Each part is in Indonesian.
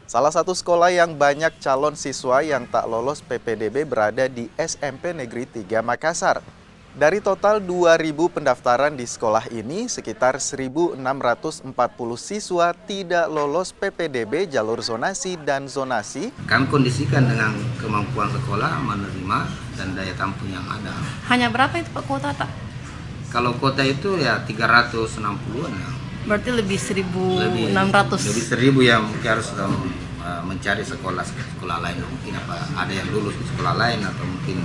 Salah satu sekolah yang banyak calon siswa yang tak lolos PPDB berada di SMP Negeri 3 Makassar. Dari total 2.000 pendaftaran di sekolah ini, sekitar 1.640 siswa tidak lolos PPDB jalur zonasi dan zonasi. Kami kondisikan dengan kemampuan sekolah menerima dan daya tampung yang ada. Hanya berapa itu Pak kuota, Pak? Kalau kuota itu ya 360-an ya. Berarti lebih 1.600. Lebih 1.000 yang mungkin harus mencari sekolah lain. Mungkin ada yang lulus di sekolah lain atau mungkin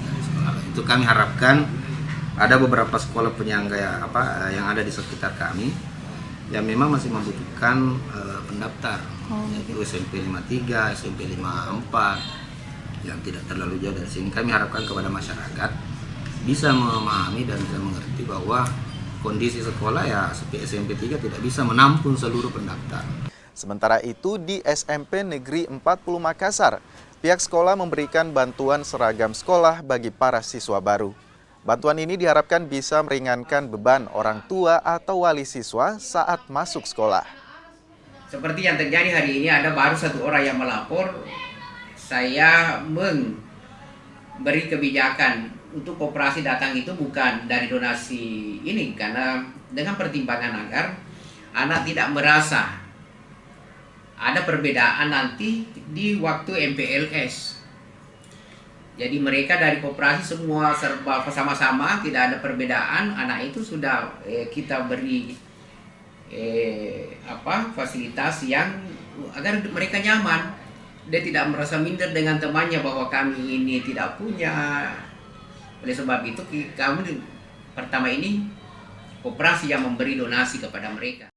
dari sekolah lain. Itu kami harapkan ada beberapa sekolah penyangga yang ada di sekitar kami yang memang masih membutuhkan pendaftar, yaitu SMP 53, SMP 54 yang tidak terlalu jauh dari sini. Kami harapkan kepada masyarakat bisa memahami dan bisa mengerti bahwa kondisi sekolah ya SMP 3 tidak bisa menampung seluruh pendaftar. Sementara itu di SMP Negeri 40 Makassar, pihak sekolah memberikan bantuan seragam sekolah bagi para siswa baru. Bantuan ini diharapkan bisa meringankan beban orang tua atau wali siswa saat masuk sekolah. Seperti yang terjadi hari ini, ada baru satu orang yang melapor. Saya memberi kebijakan untuk koperasi datang itu bukan dari donasi ini, karena dengan pertimbangan agar anak tidak merasa ada perbedaan nanti di waktu MPLS. Jadi mereka dari koperasi semua serba sama-sama, tidak ada perbedaan. Anak itu sudah kita beri fasilitas yang agar mereka nyaman. Dia tidak merasa minder dengan temannya bahwa kami ini tidak punya. Oleh sebab itu kami pertama ini koperasi yang memberi donasi kepada mereka.